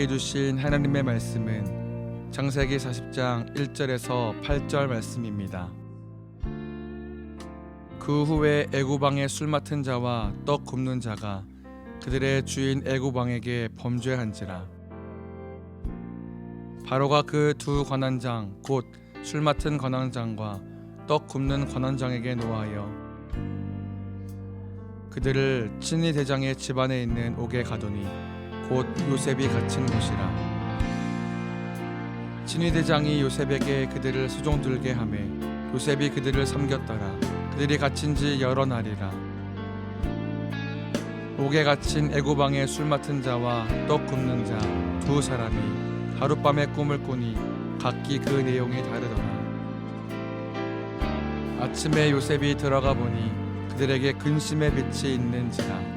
우리에게 주신 하나님의 말씀은 창세기 40장 1절에서 8절 말씀입니다. 그 후에 애굽 왕의 술 맡은 자와 떡 굽는 자가 그들의 주인 애굽 왕에게 범죄한지라. 바로가 그 두 관원장 곧 술 맡은 관원장과 떡 굽는 관원장에게 노하여 그들을 친위 대장의 집안에 있는 옥에 가두니 곧 요셉이 갇힌 곳이라. 친위 대장이 요셉에게 그들을 수종들게 하매 요셉이 그들을 삼겼더라. 그들이 갇힌 지 여러 날이라. 옥에 갇힌 애굽 왕의 술 맡은 자와 떡 굽는 자 두 사람이 하룻밤에 꿈을 꾸니 각기 그 내용이 다르더라. 아침에 요셉이 들어가 보니 그들에게 근심의 빛이 있는지라.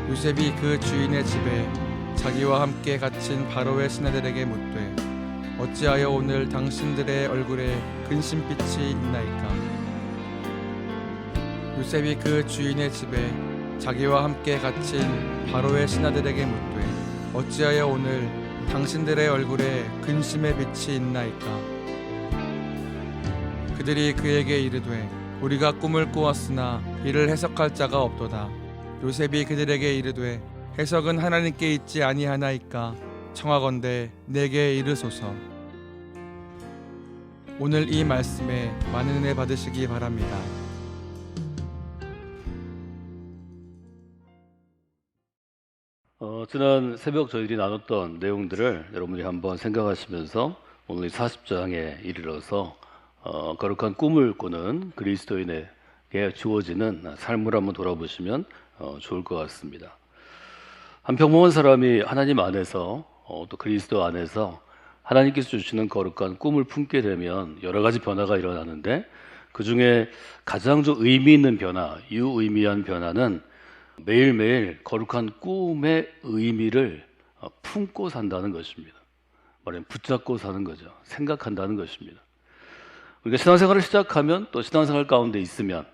요셉이 그 주인의 집에 자기와 함께 갇힌 바로의 신하들에게 묻되 어찌하여 오늘 당신들의 얼굴에 근심빛이 있나이까. 요셉이 그 주인의 집에 자기와 함께 갇힌 바로의 신하들에게 묻되 어찌하여 오늘 당신들의 얼굴에 근심의 빛이 있나이까. 그들이 그에게 이르되 우리가 꿈을 꾸었으나 이를 해석할 자가 없도다. 요셉이 그들에게 이르되 해석은 하나님께 있지 아니하나이까. 청하건대 내게 이르소서. 오늘 이 말씀에 많은 은혜 받으시기 바랍니다. 지난 새벽 저희들이 나눴던 내용들을 여러분들이 한번 생각하시면서 오늘 40장에 이르러서 거룩한 꿈을 꾸는 그리스도인에게 주어지는 삶을 한번 돌아보시면 좋을 것 같습니다. 한 평범한 사람이 하나님 안에서 또 그리스도 안에서 하나님께서 주시는 거룩한 꿈을 품게 되면 여러 가지 변화가 일어나는데 그 중에 가장 좀 의미 있는 변화, 유의미한 변화는 매일매일 거룩한 꿈의 의미를 품고 산다는 것입니다. 말하면 붙잡고 사는 거죠. 생각한다는 것입니다. 우리가 신앙생활을 시작하면 또 신앙생활 가운데 있으면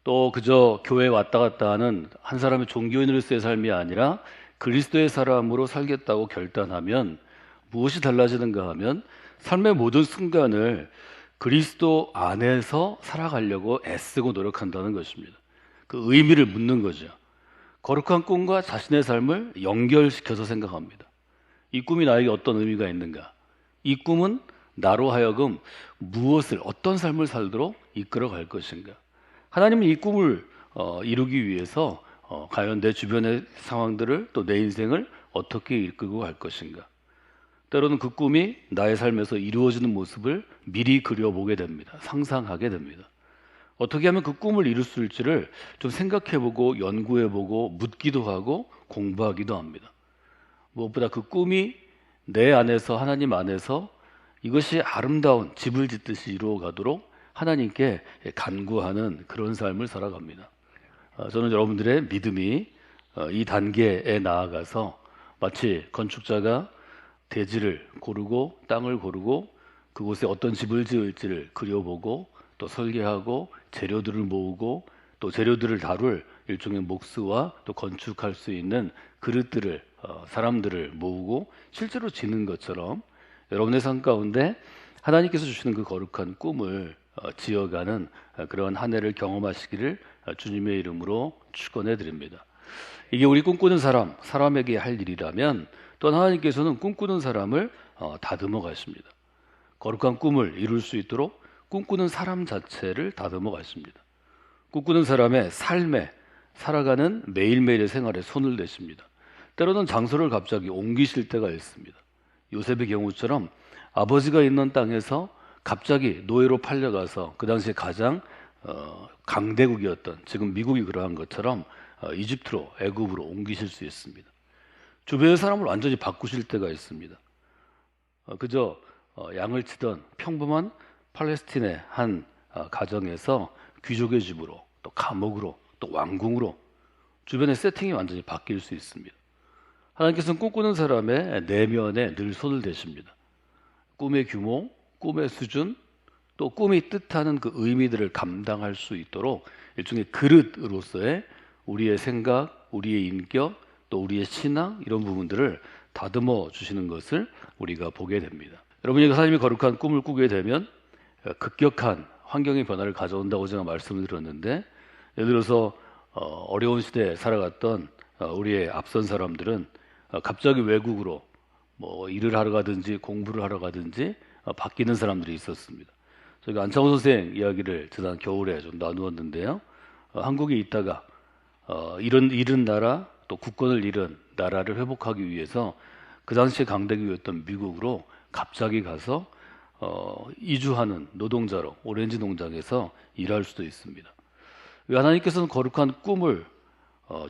또 그저 교회에 왔다 갔다 하는 한 사람의 종교인으로서의 삶이 아니라 그리스도의 사람으로 살겠다고 결단하면 무엇이 달라지는가 하면 삶의 모든 순간을 그리스도 안에서 살아가려고 애쓰고 노력한다는 것입니다. 그 의미를 묻는 거죠. 거룩한 꿈과 자신의 삶을 연결시켜서 생각합니다. 이 꿈이 나에게 어떤 의미가 있는가? 이 꿈은 나로 하여금 무엇을, 어떤 삶을 살도록 이끌어 갈 것인가? 하나님은 이 꿈을 이루기 위해서 과연 내 주변의 상황들을 또 내 인생을 어떻게 이끌고 갈 것인가? 때로는 그 꿈이 나의 삶에서 이루어지는 모습을 미리 그려보게 됩니다. 상상하게 됩니다. 어떻게 하면 그 꿈을 이룰 수 있을지를 좀 생각해보고 연구해보고 묻기도 하고 공부하기도 합니다. 무엇보다 그 꿈이 내 안에서, 하나님 안에서 이것이 아름다운 집을 짓듯이 이루어가도록 하나님께 간구하는 그런 삶을 살아갑니다. 저는 여러분들의 믿음이 이 단계에 나아가서 마치 건축자가 대지를 고르고 땅을 고르고 그곳에 어떤 집을 지을지를 그려보고 또 설계하고 재료들을 모으고 또 재료들을 다룰 일종의 목수와 또 건축할 수 있는 그릇들을 사람들을 모으고 실제로 지는 것처럼 여러분의 삶 가운데 하나님께서 주시는 그 거룩한 꿈을 지어가는 그런 한 해를 경험하시기를 주님의 이름으로 축원해 드립니다. 이게 우리 꿈꾸는 사람에게 할 일이라면 또 하나님께서는 꿈꾸는 사람을 다듬어 가십니다. 거룩한 꿈을 이룰 수 있도록 꿈꾸는 사람 자체를 다듬어 가십니다. 꿈꾸는 사람의 삶에 살아가는 매일매일의 생활에 손을 대십니다. 때로는 장소를 갑자기 옮기실 때가 있습니다. 요셉의 경우처럼 아버지가 있는 땅에서 갑자기 노예로 팔려가서 그 당시에 가장 강대국이었던 지금 미국이 그러한 것처럼 이집트로 애굽으로 옮기실 수 있습니다. 주변의 사람을 완전히 바꾸실 때가 있습니다. 그저 양을 치던 평범한 팔레스틴의 한 가정에서 귀족의 집으로 또 감옥으로 또 왕궁으로 주변의 세팅이 완전히 바뀔 수 있습니다. 하나님께서는 꿈꾸는 사람의 내면에 늘 손을 대십니다. 꿈의 규모, 꿈의 수준, 또 꿈이 뜻하는 그 의미들을 감당할 수 있도록 일종의 그릇으로서의 우리의 생각, 우리의 인격, 또 또 우리의 신앙 이런 부분들을 다듬어 주시는 것을 우리가 보게 됩니다. 여러분이 하나님의 거룩한 꿈을 꾸게 되면 급격한 환경의 변화를 가져온다고 제가 말씀을 드렸는데, 예를 들어서 어려운 시대에 살아갔던 우리의 앞선 사람들은 갑자기 외국으로 뭐 일을 하러 가든지 공부를 하러 가든지 바뀌는 사람들이 있었습니다. 저희가 안창호 선생 이야기를 지난 겨울에 좀 나누었는데요. 한국에 있다가 잃은 나라 또 국권을 잃은 나라를 회복하기 위해서 그 당시에 강대국이었던 미국으로 갑자기 가서 이주하는 노동자로 오렌지 농장에서 일할 수도 있습니다. 하나님께서는 거룩한 꿈을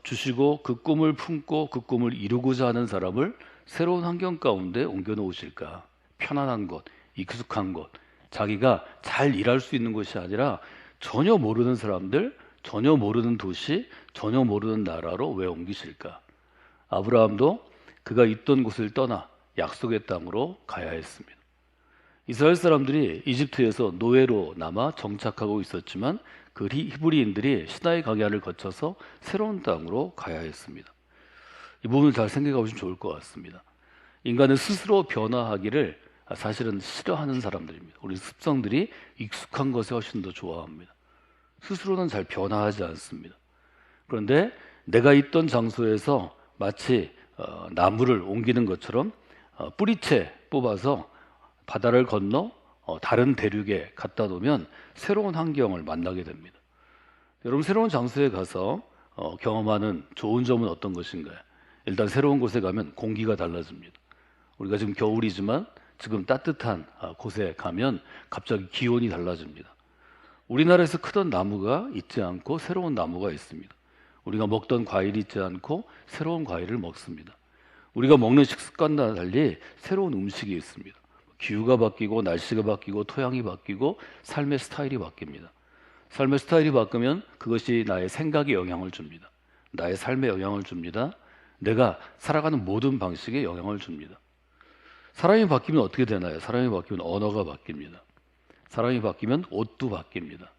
주시고 그 꿈을 품고 그 꿈을 이루고자 하는 사람을 새로운 환경 가운데 옮겨 놓으실까? 편안한 곳, 익숙한 곳, 자기가 잘 일할 수 있는 곳이 아니라 전혀 모르는 사람들, 전혀 모르는 도시, 전혀 모르는 나라로 왜 옮기실까? 아브라함도 그가 있던 곳을 떠나 약속의 땅으로 가야 했습니다. 이스라엘 사람들이 이집트에서 노예로 남아 정착하고 있었지만 그 히브리인들이 시나이 강야를 거쳐서 새로운 땅으로 가야 했습니다. 이 부분을 잘 생각해 보시면 좋을 것 같습니다. 인간은 스스로 변화하기를 사실은 싫어하는 사람들입니다. 우리 습성들이 익숙한 것에 훨씬 더 좋아합니다. 스스로는 잘 변화하지 않습니다. 그런데 내가 있던 장소에서 마치 나무를 옮기는 것처럼 뿌리채 뽑아서 바다를 건너 다른 대륙에 갖다 놓으면 새로운 환경을 만나게 됩니다. 여러분, 새로운 장소에 가서 경험하는 좋은 점은 어떤 것인가요? 일단 새로운 곳에 가면 공기가 달라집니다. 우리가 지금 겨울이지만 지금 따뜻한 곳에 가면 갑자기 기온이 달라집니다. 우리나라에서 크던 나무가 있지 않고 새로운 나무가 있습니다. 우리가 먹던 과일이 있지 않고 새로운 과일을 먹습니다. 우리가 먹는 식습관과 달리 새로운 음식이 있습니다. 기후가 바뀌고 날씨가 바뀌고 토양이 바뀌고 삶의 스타일이 바뀝니다. 삶의 스타일이 바뀌면 그것이 나의 생각에 영향을 줍니다. 나의 삶에 영향을 줍니다. 내가 살아가는 모든 방식에 영향을 줍니다. 사람이 바뀌면 어떻게 되나요? 사람이 바뀌면 언어가 바뀝니다. 사람이 바뀌면 옷도 바뀝니다.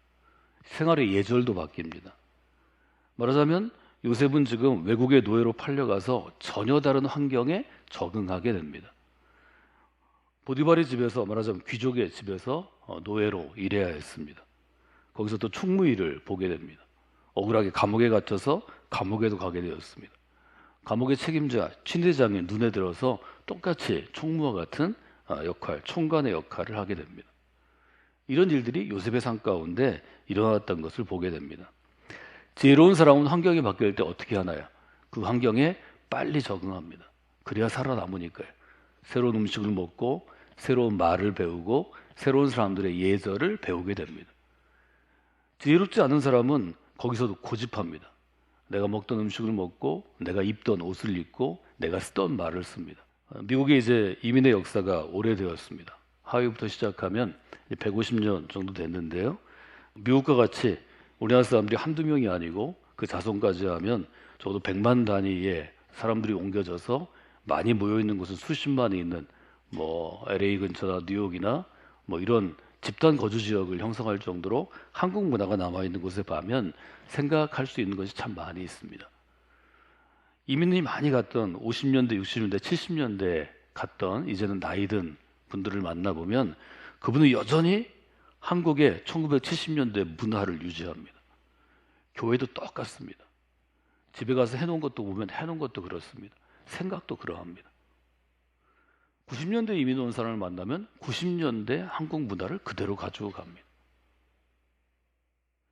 생활의 예절도 바뀝니다. 말하자면 요셉은 지금 외국의 노예로 팔려가서 전혀 다른 환경에 적응하게 됩니다. 보디발의 집에서, 말하자면 귀족의 집에서 노예로 일해야 했습니다. 거기서 또 총무일을 보게 됩니다. 억울하게 감옥에 갇혀서 감옥에도 가게 되었습니다. 감옥의 책임자 친대장의 눈에 들어서 똑같이 총무와 같은 역할, 총관의 역할을 하게 됩니다. 이런 일들이 요셉의 삶 가운데 일어났던 것을 보게 됩니다. 지혜로운 사람은 환경이 바뀔 때 어떻게 하나요? 그 환경에 빨리 적응합니다. 그래야 살아남으니까요. 새로운 음식을 먹고 새로운 말을 배우고 새로운 사람들의 예절을 배우게 됩니다. 지혜롭지 않은 사람은 거기서도 고집합니다. 내가 먹던 음식을 먹고 내가 입던 옷을 입고 내가 쓰던 말을 씁니다. 미국에 이제 이민의 역사가 오래되었습니다. 하위부터 시작하면 150년 정도 됐는데요. 미국과 같이 우리나라 사람들이 한두 명이 아니고 그 자손까지 하면 적어도 100만 단위의 사람들이 옮겨져서 많이 모여있는 곳은 수십만이 있는 뭐 LA 근처나 뉴욕이나 뭐 이런 집단 거주 지역을 형성할 정도로 한국 문화가 남아있는 곳에 가면 생각할 수 있는 것이 참 많이 있습니다. 이민이 많이 갔던 50년대, 60년대, 70년대 갔던 이제는 나이 든 분들을 만나보면 그분은 여전히 한국의 1970년대 문화를 유지합니다. 교회도 똑같습니다. 집에 가서 해놓은 것도 보면 해놓은 것도 그렇습니다. 생각도 그러합니다. 90년대 이민 온 사람을 만나면 90년대 한국 문화를 그대로 가지고 갑니다.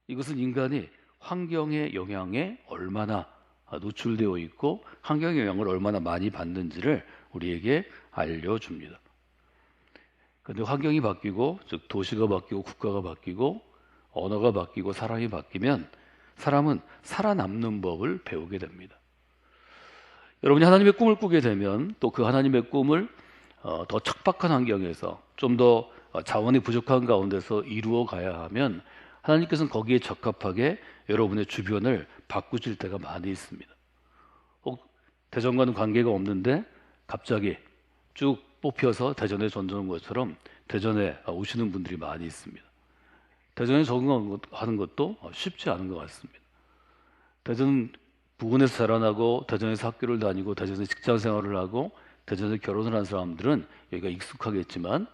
이것은 인간이 환경의 영향에 얼마나 노출되어 있고 환경의 영향을 얼마나 많이 받는지를 우리에게 알려줍니다. 그런데 환경이 바뀌고, 즉 도시가 바뀌고 국가가 바뀌고 언어가 바뀌고 사람이 바뀌면 사람은 살아남는 법을 배우게 됩니다. 여러분이 하나님의 꿈을 꾸게 되면 또 그 하나님의 꿈을 더 척박한 환경에서 좀 더 자원이 부족한 가운데서 이루어 가야 하면 하나님께서는 거기에 적합하게 여러분의 주변을 바꾸실 때가 많이 있습니다. 대전과는 관계가 없는데 갑자기 쭉 뽑혀서 대전에 전전한 것처럼 대전에 오시는 분들이 많이 있습니다. 대전에 적응하는 것도 쉽지 않은 것 같습니다. 대전 부근에서 자라나고 대전에서 학교를 다니고 대전에서 직장 생활을 하고 대전에서 결혼을 한 사람들은 여기가 익숙하겠지만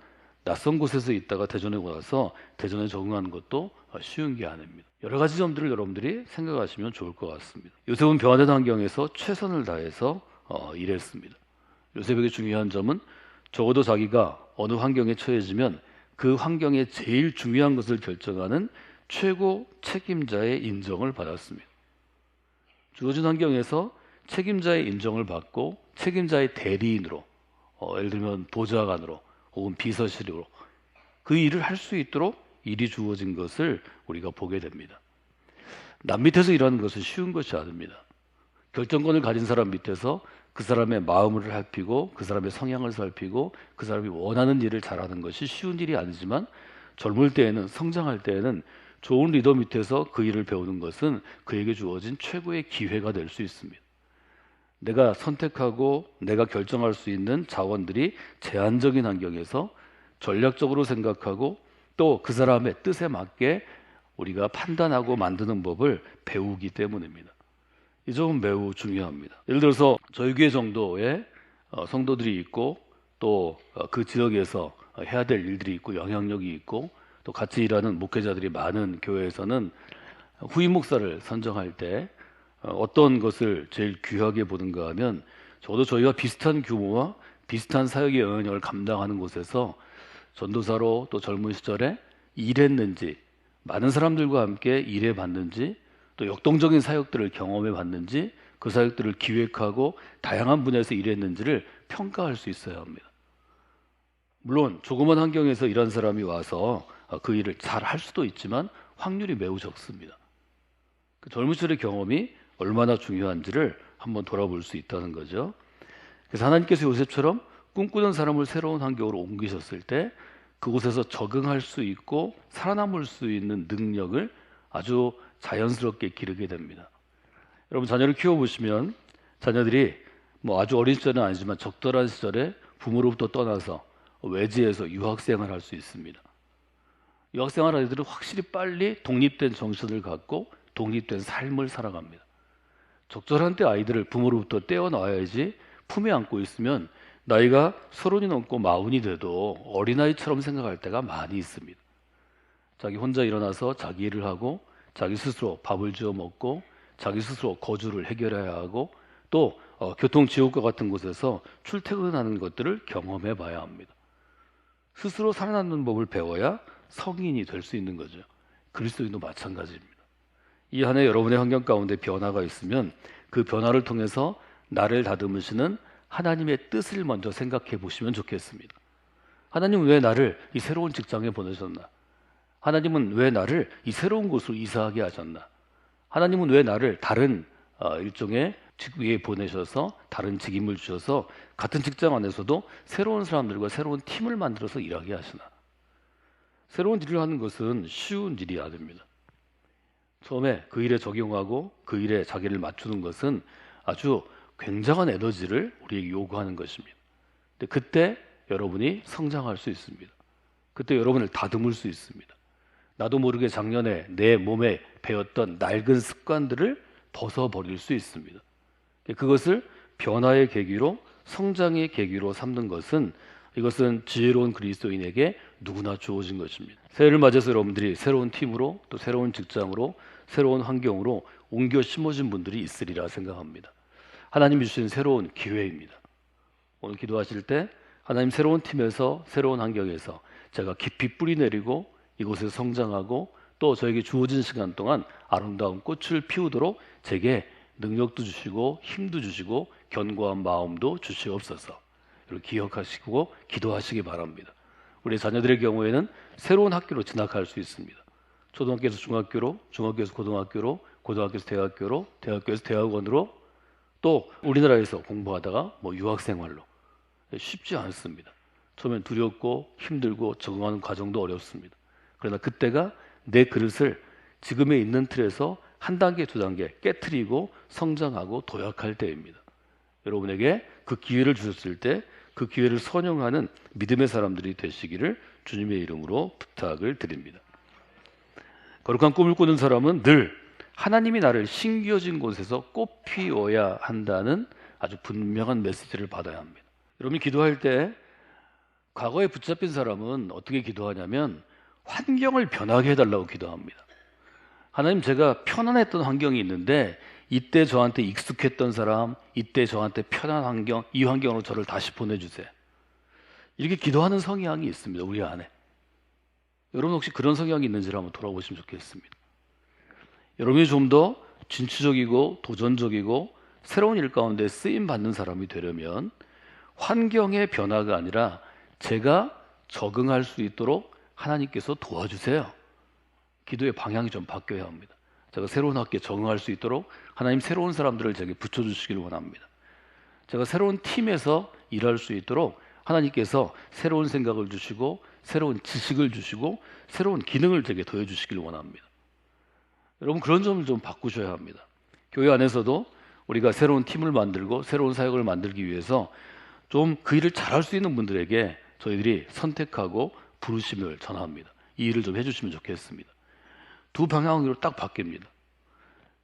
낯선 곳에서 있다가 대전에 와서 대전에 적응하는 것도 쉬운 게 아닙니다. 여러 가지 점들을 여러분들이 생각하시면 좋을 것 같습니다. 요셉은 변화된 환경에서 최선을 다해서 일했습니다. 요셉에게 중요한 점은 적어도 자기가 어느 환경에 처해지면 그 환경의 제일 중요한 것을 결정하는 최고 책임자의 인정을 받았습니다. 주어진 환경에서 책임자의 인정을 받고 책임자의 대리인으로, 예를 들면 보좌관으로 혹은 비서실으로 그 일을 할 수 있도록 일이 주어진 것을 우리가 보게 됩니다. 남 밑에서 일하는 것은 쉬운 것이 아닙니다. 결정권을 가진 사람 밑에서 그 사람의 마음을 살피고 그 사람의 성향을 살피고 그 사람이 원하는 일을 잘하는 것이 쉬운 일이 아니지만 젊을 때에는, 성장할 때에는 좋은 리더 밑에서 그 일을 배우는 것은 그에게 주어진 최고의 기회가 될 수 있습니다. 내가 선택하고 내가 결정할 수 있는 자원들이 제한적인 환경에서 전략적으로 생각하고 또 그 사람의 뜻에 맞게 우리가 판단하고 만드는 법을 배우기 때문입니다. 이 점은 매우 중요합니다. 예를 들어서 저희 교회 정도의 성도들이 있고 또 그 지역에서 해야 될 일들이 있고 영향력이 있고 또 같이 일하는 목회자들이 많은 교회에서는 후임 목사를 선정할 때 어떤 것을 제일 귀하게 보는가 하면 적어도 저희와 비슷한 규모와 비슷한 사역의 영향력을 감당하는 곳에서 전도사로 또 젊은 시절에 일했는지, 많은 사람들과 함께 일해 봤는지, 또 역동적인 사역들을 경험해 봤는지, 그 사역들을 기획하고 다양한 분야에서 일했는지를 평가할 수 있어야 합니다. 물론 조그만 환경에서 일한 사람이 와서 그 일을 잘 할 수도 있지만 확률이 매우 적습니다. 그 젊은 시절의 경험이 얼마나 중요한지를 한번 돌아볼 수 있다는 거죠. 그래서 하나님께서 요셉처럼 꿈꾸는 사람을 새로운 환경으로 옮기셨을 때 그곳에서 적응할 수 있고 살아남을 수 있는 능력을 아주 자연스럽게 기르게 됩니다. 여러분 자녀를 키워보시면 자녀들이 아주 어린 시절은 아니지만 적절한 시절에 부모로부터 떠나서 외지에서 유학생활을 할 수 있습니다. 유학생활 아이들은 확실히 빨리 독립된 정신을 갖고 독립된 삶을 살아갑니다. 적절한 때 아이들을 부모로부터 떼어놔야지 품에 안고 있으면 나이가 30이 넘고 40이 돼도 어린아이처럼 생각할 때가 많이 있습니다. 자기 혼자 일어나서 자기 일을 하고 자기 스스로 밥을 지어 먹고 자기 스스로 거주를 해결해야 하고 또 교통지옥과 같은 곳에서 출퇴근하는 것들을 경험해 봐야 합니다. 스스로 살아남는 법을 배워야 성인이 될 수 있는 거죠. 그리스도인도 마찬가지입니다. 이 한 해 여러분의 환경 가운데 변화가 있으면 그 변화를 통해서 나를 다듬으시는 하나님의 뜻을 먼저 생각해 보시면 좋겠습니다. 하나님은 왜 나를 이 새로운 직장에 보내셨나? 하나님은 왜 나를 이 새로운 곳으로 이사하게 하셨나? 하나님은 왜 나를 다른 일종의 직위에 보내셔서 다른 직임을 주셔서 같은 직장 안에서도 새로운 사람들과 새로운 팀을 만들어서 일하게 하시나? 새로운 일을 하는 것은 쉬운 일이 아닙니다. 처음에 그 일에 적용하고 그 일에 자기를 맞추는 것은 아주 굉장한 에너지를 우리에게 요구하는 것입니다. 근데 그때 여러분이 성장할 수 있습니다. 그때 여러분을 다듬을 수 있습니다. 나도 모르게 작년에 내 몸에 배웠던 낡은 습관들을 벗어버릴 수 있습니다. 그것을 변화의 계기로 성장의 계기로 삼는 것은 이것은 지혜로운 그리스도인에게 누구나 주어진 것입니다. 새해를 맞아서 여러분들이 새로운 팀으로 또 새로운 직장으로 새로운 환경으로 옮겨 심어진 분들이 있으리라 생각합니다. 하나님이 주신 새로운 기회입니다. 오늘 기도하실 때 하나님 새로운 팀에서 새로운 환경에서 제가 깊이 뿌리 내리고 이곳에서 성장하고 또 저에게 주어진 시간 동안 아름다운 꽃을 피우도록 제게 능력도 주시고 힘도 주시고 견고한 마음도 주시옵소서. 이걸 기억하시고 기도하시기 바랍니다. 우리 자녀들의 경우에는 새로운 학교로 진학할 수 있습니다. 초등학교에서 중학교로, 중학교에서 고등학교로, 고등학교에서 대학교로, 대학교에서 대학원으로 또 우리나라에서 공부하다가 유학생활로 쉽지 않습니다. 처음엔 두렵고 힘들고 적응하는 과정도 어렵습니다. 그러나 그때가 내 그릇을 지금에 있는 틀에서 한 단계 두 단계 깨트리고 성장하고 도약할 때입니다. 여러분에게 그 기회를 주셨을 때 그 기회를 선용하는 믿음의 사람들이 되시기를 주님의 이름으로 부탁을 드립니다. 거룩한 꿈을 꾸는 사람은 늘 하나님이 나를 심겨진 곳에서 꽃 피워야 한다는 아주 분명한 메시지를 받아야 합니다. 여러분이 기도할 때 과거에 붙잡힌 사람은 어떻게 기도하냐면 환경을 변하게 해달라고 기도합니다. 하나님, 제가 편안했던 환경이 있는데 이때 저한테 익숙했던 사람, 이때 저한테 편한 환경, 이 환경으로 저를 다시 보내주세요. 이렇게 기도하는 성향이 있습니다, 우리 안에. 여러분 혹시 그런 성향이 있는지를 한번 돌아보시면 좋겠습니다. 여러분이 좀 더 진취적이고 도전적이고 새로운 일 가운데 쓰임 받는 사람이 되려면 환경의 변화가 아니라 제가 적응할 수 있도록 하나님께서 도와주세요. 기도의 방향이 좀 바뀌어야 합니다. 제가 새로운 학교에 적응할 수 있도록 하나님 새로운 사람들을 제게 붙여주시길 원합니다. 제가 새로운 팀에서 일할 수 있도록 하나님께서 새로운 생각을 주시고 새로운 지식을 주시고 새로운 기능을 제게 더해주시길 원합니다. 여러분 그런 점을 좀 바꾸셔야 합니다. 교회 안에서도 우리가 새로운 팀을 만들고 새로운 사역을 만들기 위해서 좀 그 일을 잘할 수 있는 분들에게 저희들이 선택하고 부르심을 전합니다. 이 일을 좀 해주시면 좋겠습니다. 두 방향으로 딱 바뀝니다.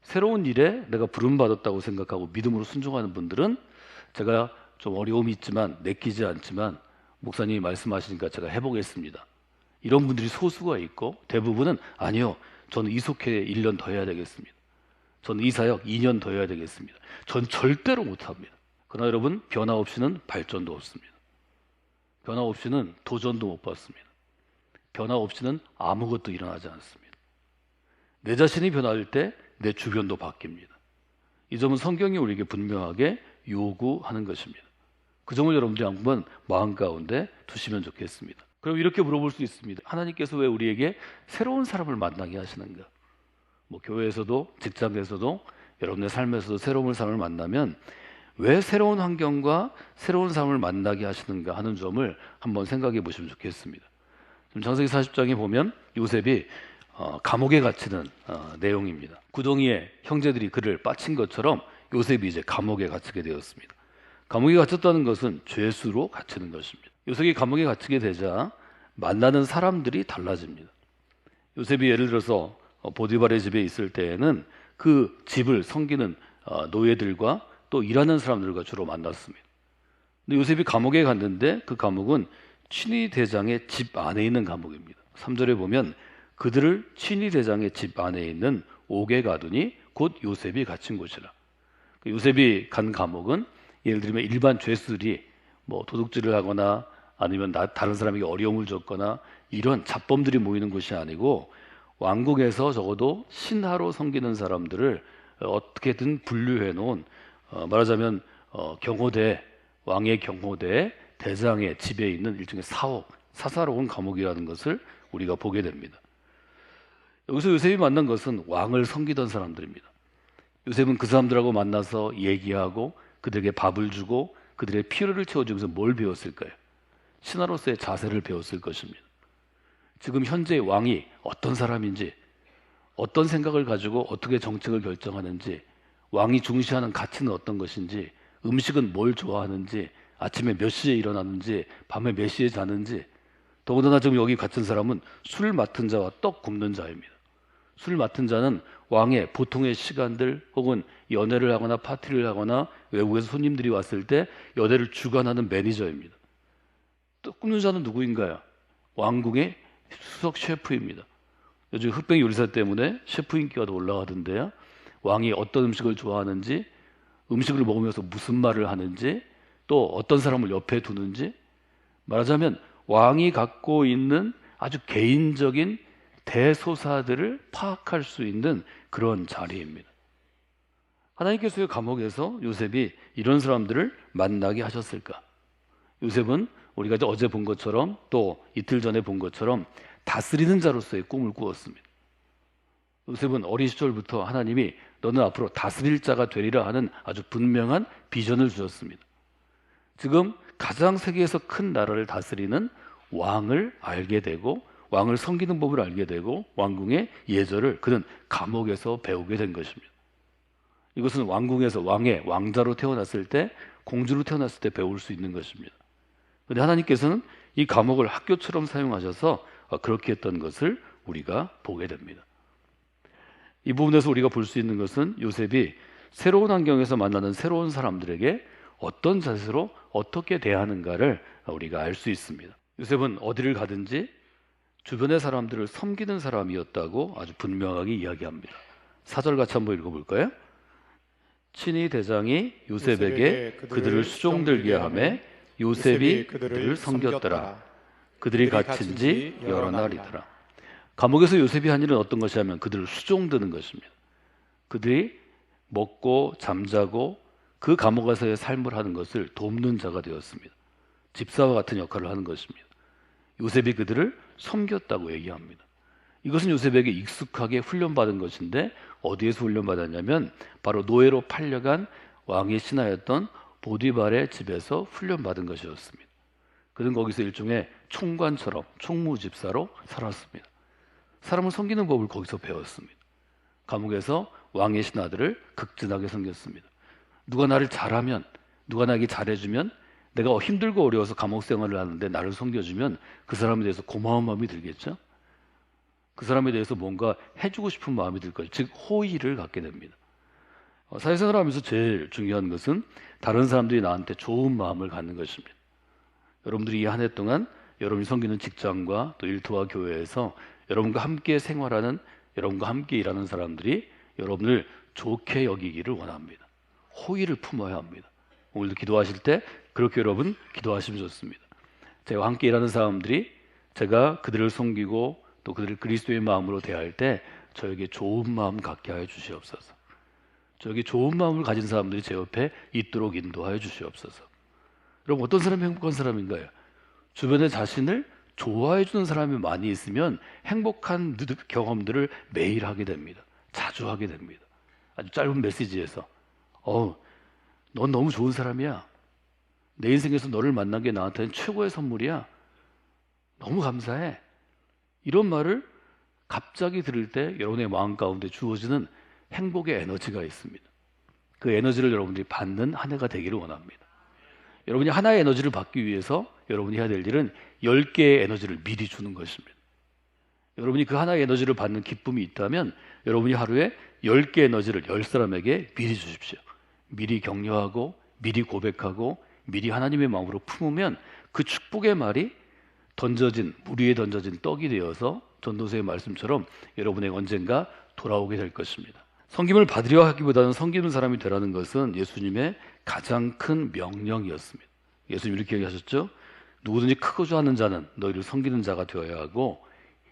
새로운 일에 내가 부름받았다고 생각하고 믿음으로 순종하는 분들은 제가 좀 어려움이 있지만 내키지 않지만 목사님이 말씀하시니까 제가 해보겠습니다. 이런 분들이 소수가 있고 대부분은 아니요, 저는 이 속회에 1년 더 해야 되겠습니다. 저는 이 사역 2년 더 해야 되겠습니다. 전 절대로 못합니다. 그러나 여러분, 변화 없이는 발전도 없습니다. 변화 없이는 도전도 못 받습니다. 변화 없이는 아무것도 일어나지 않습니다. 내 자신이 변할 때 내 주변도 바뀝니다. 이 점은 성경이 우리에게 분명하게 요구하는 것입니다. 그 점을 여러분들이 한번 마음 가운데 두시면 좋겠습니다. 그럼 이렇게 물어볼 수 있습니다. 하나님께서 왜 우리에게 새로운 사람을 만나게 하시는가? 교회에서도 직장에서도 여러분의 삶에서도 새로운 사람을 만나면 왜 새로운 환경과 새로운 사람을 만나게 하시는가 하는 점을 한번 생각해 보시면 좋겠습니다. 지금 창세기 40장에 보면 요셉이 감옥에 갇히는 내용입니다. 구덩이에 형제들이 그를 빠친 것처럼 요셉이 이제 감옥에 갇히게 되었습니다. 감옥에 갇혔다는 것은 죄수로 갇히는 것입니다. 요셉이 감옥에 갇히게 되자 만나는 사람들이 달라집니다. 요셉이 예를 들어서 보디발의 집에 있을 때에는 그 집을 섬기는 노예들과 또 일하는 사람들과 주로 만났습니다. 근데 요셉이 감옥에 갔는데 그 감옥은 친위 대장의 집 안에 있는 감옥입니다. 3절에 보면 그들을 친위 대장의 집 안에 있는 옥에 가두니 곧 요셉이 갇힌 곳이라. 요셉이 간 감옥은 예를 들면 일반 죄수들이 도둑질을 하거나 아니면 다른 사람에게 어려움을 줬거나 이런 잡범들이 모이는 곳이 아니고 왕국에서 적어도 신하로 섬기는 사람들을 어떻게든 분류해 놓은 말하자면 경호대, 왕의 경호대 대장의 집에 있는 일종의 사옥, 사사로운 감옥이라는 것을 우리가 보게 됩니다. 여기서 요셉이 만난 것은 왕을 섬기던 사람들입니다. 요셉은 그 사람들하고 만나서 얘기하고 그들에게 밥을 주고 그들의 필요를 채워주면서 뭘 배웠을까요? 신하로서의 자세를 배웠을 것입니다. 지금 현재 왕이 어떤 사람인지, 어떤 생각을 가지고 어떻게 정책을 결정하는지, 왕이 중시하는 가치는 어떤 것인지, 음식은 뭘 좋아하는지, 아침에 몇 시에 일어나는지, 밤에 몇 시에 자는지. 더군다나 지금 여기 갇힌 사람은 술 맡은 자와 떡 굽는 자입니다. 술 맡은 자는 왕의 보통의 시간들 혹은 연애를 하거나 파티를 하거나 외국에서 손님들이 왔을 때 연애를 주관하는 매니저입니다. 떡 굽는 자는 누구인가요? 왕궁의 수석 셰프입니다. 요즘 흑백 요리사 때문에 셰프 인기가 더 올라가던데요. 왕이 어떤 음식을 좋아하는지, 음식을 먹으면서 무슨 말을 하는지, 또 어떤 사람을 옆에 두는지, 말하자면 왕이 갖고 있는 아주 개인적인 대소사들을 파악할 수 있는 그런 자리입니다. 하나님께서의 감옥에서 요셉이 이런 사람들을 만나게 하셨을까? 요셉은 우리가 어제 본 것처럼 또 이틀 전에 본 것처럼 다스리는 자로서의 꿈을 꾸었습니다. 요셉은 어린 시절부터 하나님이 너는 앞으로 다스릴 자가 되리라 하는 아주 분명한 비전을 주셨습니다. 지금 가장 세계에서 큰 나라를 다스리는 왕을 알게 되고 왕을 섬기는 법을 알게 되고 왕궁의 예절을 그는 감옥에서 배우게 된 것입니다. 이것은 왕궁에서 왕자로 태어났을 때, 공주로 태어났을 때 배울 수 있는 것입니다. 그런데 하나님께서는 이 감옥을 학교처럼 사용하셔서 그렇게 했던 것을 우리가 보게 됩니다. 이 부분에서 우리가 볼 수 있는 것은 요셉이 새로운 환경에서 만나는 새로운 사람들에게 어떤 자세로 어떻게 대하는가를 우리가 알 수 있습니다. 요셉은 어디를 가든지 주변의 사람들을 섬기는 사람이었다고 아주 분명하게 이야기합니다. 4절 같이 한번 읽어볼까요? 친히 대장이 요셉에게 그들을 수종들게 하매 요셉이 그들을 섬겼더라. 그들이 갇힌 지 여러 날이더라. 감옥에서 요셉이 한 일은 어떤 것이냐면 그들을 수종드는 것입니다. 그들이 먹고 잠자고 그 감옥에서의 삶을 하는 것을 돕는 자가 되었습니다. 집사와 같은 역할을 하는 것입니다. 요셉이 그들을 섬겼다고 얘기합니다. 이것은 요셉에게 익숙하게 훈련받은 것인데 어디에서 훈련받았냐면 바로 노예로 팔려간 왕의 신하였던 보디발의 집에서 훈련받은 것이었습니다. 그는 거기서 일종의 총관처럼 총무집사로 살았습니다. 사람을 섬기는 법을 거기서 배웠습니다. 감옥에서 왕의 신하들을 극진하게 섬겼습니다. 누가 나를 잘하면, 누가 나에게 잘해주면, 내가 힘들고 어려워서 감옥 생활을 하는데 나를 섬겨주면 그 사람에 대해서 고마운 마음이 들겠죠? 그 사람에 대해서 뭔가 해주고 싶은 마음이 들 거예요. 즉 호의를 갖게 됩니다. 사회생활을 하면서 제일 중요한 것은 다른 사람들이 나한테 좋은 마음을 갖는 것입니다. 여러분들이 이 한 해 동안 여러분이 섬기는 직장과 또 일터와 교회에서 여러분과 함께 생활하는, 여러분과 함께 일하는 사람들이 여러분을 좋게 여기기를 원합니다. 호의를 품어야 합니다. 오늘도 기도하실 때 그렇게 여러분 기도하시면 좋습니다. 제가 함께 일하는 사람들이 제가 그들을 섬기고 또 그들을 그리스도의 마음으로 대할 때 저에게 좋은 마음 갖게 하여 주시옵소서. 저에게 좋은 마음을 가진 사람들이 제 옆에 있도록 인도하여 주시옵소서. 여러분 어떤 사람이 행복한 사람인가요? 주변에 자신을 좋아해 주는 사람이 많이 있으면 행복한 경험들을 매일 하게 됩니다. 자주 하게 됩니다. 아주 짧은 메시지에서 넌 너무 좋은 사람이야. 내 인생에서 너를 만난 게 나한테는 최고의 선물이야. 너무 감사해. 이런 말을 갑자기 들을 때 여러분의 마음 가운데 주어지는 행복의 에너지가 있습니다. 그 에너지를 여러분들이 받는 한 해가 되기를 원합니다. 여러분이 하나의 에너지를 받기 위해서 여러분이 해야 될 일은 10개의 에너지를 미리 주는 것입니다. 여러분이 그 하나의 에너지를 받는 기쁨이 있다면 여러분이 하루에 10개의 에너지를 10사람에게 미리 주십시오. 미리 격려하고 미리 고백하고 미리 하나님의 마음으로 품으면 그 축복의 말이 물 위에 던져진 떡이 되어서 전도서의 말씀처럼 여러분에게 언젠가 돌아오게 될 것입니다. 섬김을 받으려 하기보다는 섬기는 사람이 되라는 것은 예수님의 가장 큰 명령이었습니다. 예수님 이렇게 얘기하셨죠. 누구든지 크고자 하는 자는 너희를 섬기는 자가 되어야 하고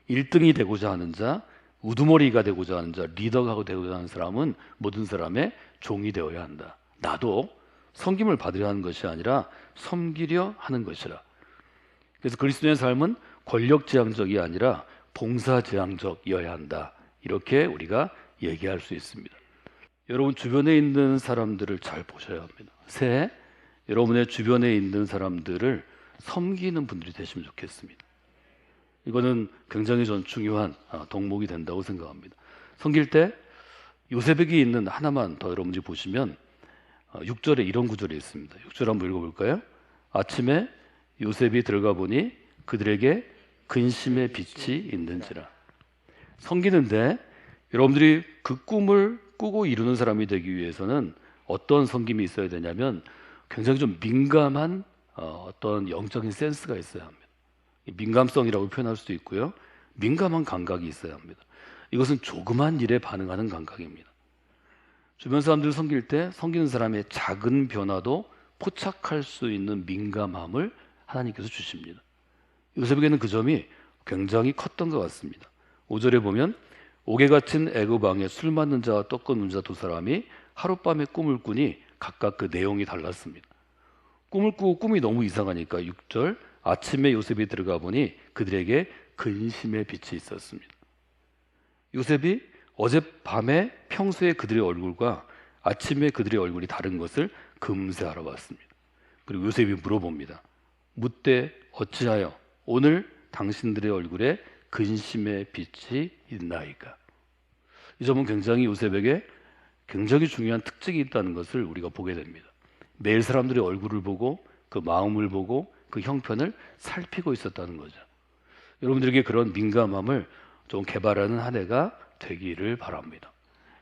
1등이 되고자 하는 자, 우두머리가 되고자 하는 자, 리더가 되고자 하는 사람은 모든 사람의 종이 되어야 한다. 나도 섬김을 받으려 하는 것이 아니라 섬기려 하는 것이라. 그래서 그리스도의 삶은 권력지향적이 아니라 봉사지향적이어야 한다. 이렇게 우리가 얘기할 수 있습니다. 여러분 주변에 있는 사람들을 잘 보셔야 합니다. 새해 여러분의 주변에 있는 사람들을 섬기는 분들이 되시면 좋겠습니다. 이거는 굉장히 전 중요한 덕목이 된다고 생각합니다. 섬길 때 요셉에게 있는 하나만 더 여러분들이 보시면 6절에 이런 구절이 있습니다. 6절 한번 읽어볼까요? 아침에 요셉이 들어가 보니 그들에게 근심의 빛이 있는지라. 섬기는데 여러분들이 그 꿈을 꾸고 이루는 사람이 되기 위해서는 어떤 섬김이 있어야 되냐면 굉장히 좀 민감한 어떤 영적인 센스가 있어야 합니다. 민감성이라고 표현할 수도 있고요. 민감한 감각이 있어야 합니다. 이것은 조그만 일에 반응하는 감각입니다. 주변 사람들을 섬길 때 섬기는 사람의 작은 변화도 포착할 수 있는 민감함을 하나님께서 주십니다. 요셉에게는 그 점이 굉장히 컸던 것 같습니다. 5절에 보면 옥에 갇힌 애굽 왕의 술 맞는 자와 떡 끊는 자 두 사람이 하룻밤에 꿈을 꾸니 각각 그 내용이 달랐습니다. 꿈을 꾸고 꿈이 너무 이상하니까 6절 아침에 요셉이 들어가 보니 그들에게 근심의 빛이 있었습니다. 요셉이 어젯밤에 평소에 그들의 얼굴과 아침에 그들의 얼굴이 다른 것을 금세 알아봤습니다. 그리고 요셉이 물어봅니다. 묻되 어찌하여 오늘 당신들의 얼굴에 근심의 빛이 있나이까? 이 점은 굉장히 요셉에게 굉장히 중요한 특징이 있다는 것을 우리가 보게 됩니다. 매일 사람들의 얼굴을 보고 그 마음을 보고 그 형편을 살피고 있었다는 거죠. 여러분들에게 그런 민감함을 좀 개발하는 한 해가 되기를 바랍니다.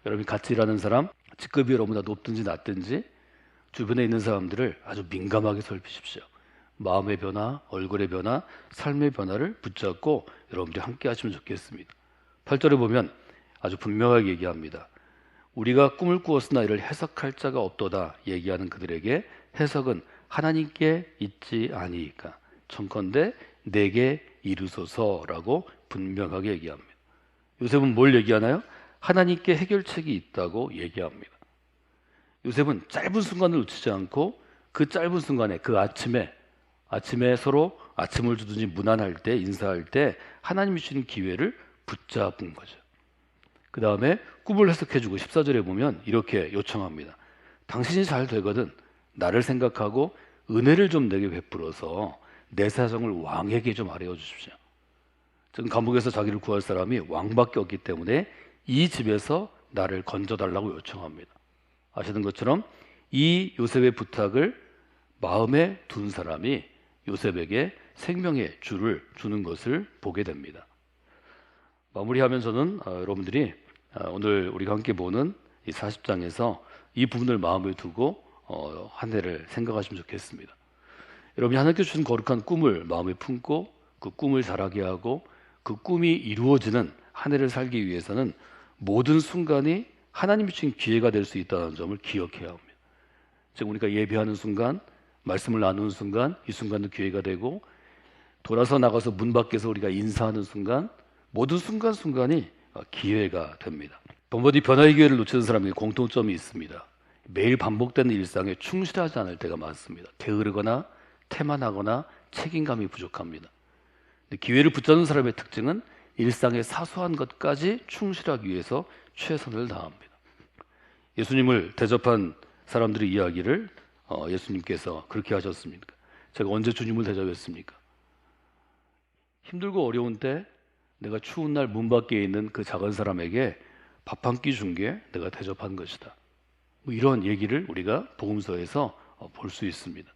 여러분이 같이 일하는 사람, 직급이 여러분보다 높든지 낮든지 주변에 있는 사람들을 아주 민감하게 살피십시오. 마음의 변화, 얼굴의 변화, 삶의 변화를 붙잡고 여러분들이 함께 하시면 좋겠습니다. 8절에 보면 아주 분명하게 얘기합니다. 우리가 꿈을 꾸었으나 이를 해석할 자가 없도다 얘기하는 그들에게 해석은 하나님께 있지 아니이까 청컨대 내게 이르소서라고 분명하게 얘기합니다. 요셉은 뭘 얘기하나요? 하나님께 해결책이 있다고 얘기합니다. 요셉은 짧은 순간을 놓치지 않고 그 짧은 순간에 그 아침에 서로 아침을 주든지 문안할 때 인사할 때 하나님이 주시는 기회를 붙잡은 거죠. 그 다음에 꿈을 해석해주고 14절에 보면 이렇게 요청합니다. 당신이 잘 되거든 나를 생각하고 은혜를 좀 내게 베풀어서 내 사정을 왕에게 좀 아뢰어 주십시오. 지금 감옥에서 자기를 구할 사람이 왕밖에 없기 때문에 이 집에서 나를 건져달라고 요청합니다. 아시는 것처럼 이 요셉의 부탁을 마음에 둔 사람이 요셉에게 생명의 줄을 주는 것을 보게 됩니다. 마무리하면 저는 여러분들이 오늘 우리가 함께 보는 이 40장에서 이 부분을 마음에 두고 한 해를 생각하시면 좋겠습니다. 여러분이 하나님께 주신 거룩한 꿈을 마음에 품고 그 꿈을 자라게 하고 그 꿈이 이루어지는 한 해를 살기 위해서는 모든 순간이 하나님이 주신 기회가 될 수 있다는 점을 기억해야 합니다. 지금 우리가 예배하는 순간, 말씀을 나누는 순간, 이 순간도 기회가 되고 돌아서 나가서 문 밖에서 우리가 인사하는 순간, 모든 순간순간이 기회가 됩니다. 번번이 변화의 기회를 놓치는 사람에게 공통점이 있습니다. 매일 반복되는 일상에 충실하지 않을 때가 많습니다. 게으르거나 태만하거나 책임감이 부족합니다. 기회를 붙잡는 사람의 특징은 일상의 사소한 것까지 충실하기 위해서 최선을 다합니다. 예수님을 대접한 사람들의 이야기를 예수님께서 그렇게 하셨습니까? 제가 언제 주님을 대접했습니까? 힘들고 어려운 때 내가 추운 날 문 밖에 있는 그 작은 사람에게 밥 한 끼 준 게 내가 대접한 것이다. 뭐 이런 얘기를 우리가 복음서에서 볼 수 있습니다.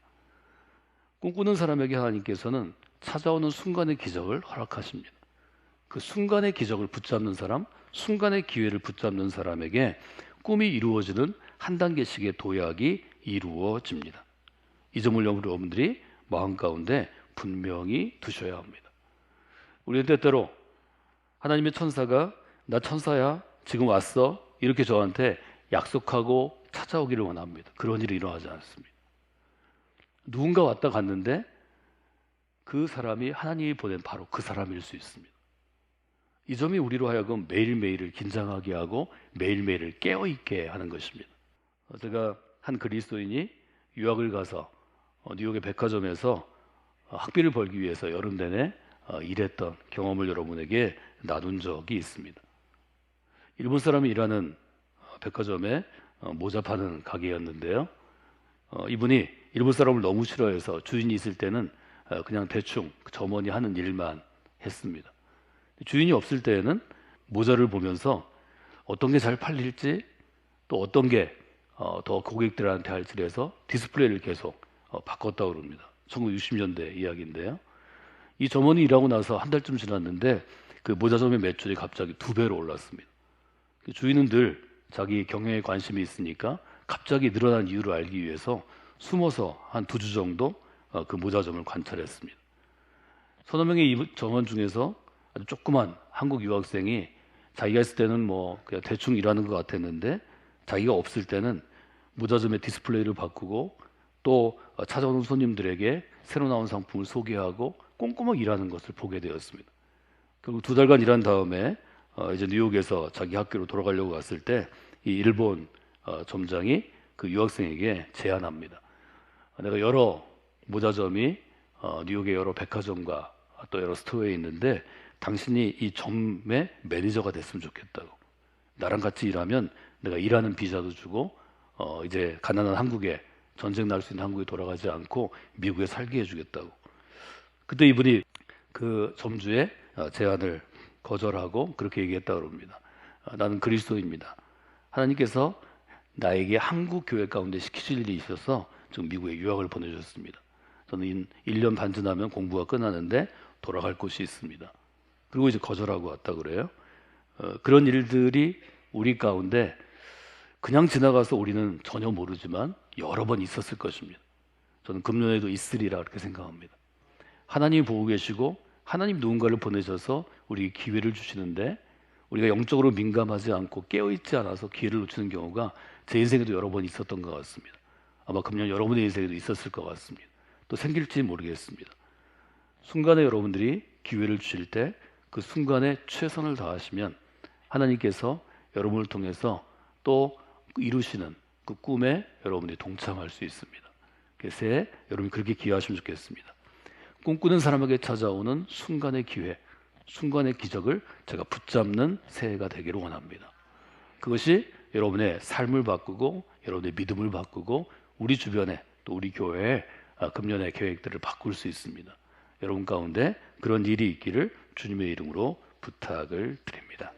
꿈꾸는 사람에게 하나님께서는 찾아오는 순간의 기적을 허락하십니다. 그 순간의 기적을 붙잡는 사람, 순간의 기회를 붙잡는 사람에게 꿈이 이루어지는 한 단계씩의 도약이 이루어집니다. 이 점을 여러분들이 마음 가운데 분명히 두셔야 합니다. 우리는 때때로 하나님의 천사가 나 천사야 지금 왔어 이렇게 저한테 약속하고 찾아오기를 원합니다. 그런 일이 일어나지 않습니다. 누군가 왔다 갔는데 그 사람이 하나님이 보낸 바로 그 사람일 수 있습니다. 이 점이 우리로 하여금 매일매일을 긴장하게 하고 매일매일을 깨어있게 하는 것입니다. 제가 한 그리스도인이 유학을 가서 뉴욕의 백화점에서 학비를 벌기 위해서 여름 내내 일했던 경험을 여러분에게 나눈 적이 있습니다. 일본 사람이 일하는 백화점에 모자 파는 가게였는데요. 이분이 일본 사람을 너무 싫어해서 주인이 있을 때는 그냥 대충 점원이 하는 일만 했습니다. 주인이 없을 때에는 모자를 보면서 어떤 게 잘 팔릴지 또 어떤 게 더 고객들한테 할지 해서 디스플레이를 계속 바꿨다고 그럽니다. 1960년대 이야기인데요. 이 점원이 일하고 나서 한 달쯤 지났는데 그 모자점의 매출이 갑자기 2배로 올랐습니다. 주인은 늘 자기 경영에 관심이 있으니까 갑자기 늘어난 이유를 알기 위해서 숨어서 한 2주 정도 그 모자점을 관찰했습니다. 서너 명의 이 점원 중에서 아주 조그만 한국 유학생이 자기가 있을 때는 뭐 그냥 대충 일하는 것 같았는데 자기가 없을 때는 모자점의 디스플레이를 바꾸고 또 찾아오는 손님들에게 새로 나온 상품을 소개하고 꼼꼼하게 일하는 것을 보게 되었습니다. 결국 2달간 일한 다음에 이제 뉴욕에서 자기 학교로 돌아가려고 갔을 때 이 일본 점장이 그 유학생에게 제안합니다. 내가 여러 모자점이 뉴욕의 여러 백화점과 또 여러 스토어에 있는데 당신이 이 점의 매니저가 됐으면 좋겠다고. 나랑 같이 일하면 내가 일하는 비자도 주고 이제 가난한 한국에 전쟁 날 수 있는 한국에 돌아가지 않고 미국에 살게 해주겠다고. 그때 이분이 그 점주의 제안을 거절하고 그렇게 얘기했다고 합니다. 나는 그리스도입니다. 하나님께서 나에게 한국 교회 가운데 시키실 일이 있어서 지금 미국에 유학을 보내주셨습니다. 저는 1년 반 지나면 공부가 끝나는데 돌아갈 곳이 있습니다. 그리고 이제 거절하고 왔다 그래요. 그런 일들이 우리 가운데 그냥 지나가서 우리는 전혀 모르지만 여러 번 있었을 것입니다. 저는 금년에도 있으리라 그렇게 생각합니다. 하나님이 보고 계시고 하나님 누군가를 보내셔서 우리에게 기회를 주시는데 우리가 영적으로 민감하지 않고 깨어있지 않아서 기회를 놓치는 경우가 제 인생에도 여러 번 있었던 것 같습니다. 아마 금년 여러분의 인생에도 있었을 것 같습니다. 또 생길지 모르겠습니다. 순간에 여러분들이 기회를 주실 때 그 순간에 최선을 다하시면 하나님께서 여러분을 통해서 또 이루시는 그 꿈에 여러분들이 동참할 수 있습니다. 그래서 여러분이 그렇게 기여하시면 좋겠습니다. 꿈꾸는 사람에게 찾아오는 순간의 기회, 순간의 기적을 제가 붙잡는 새해가 되기를 원합니다. 그것이 여러분의 삶을 바꾸고 여러분의 믿음을 바꾸고 우리 주변에 또 우리 교회의 금년의 계획들을 바꿀 수 있습니다. 여러분 가운데 그런 일이 있기를 주님의 이름으로 부탁을 드립니다.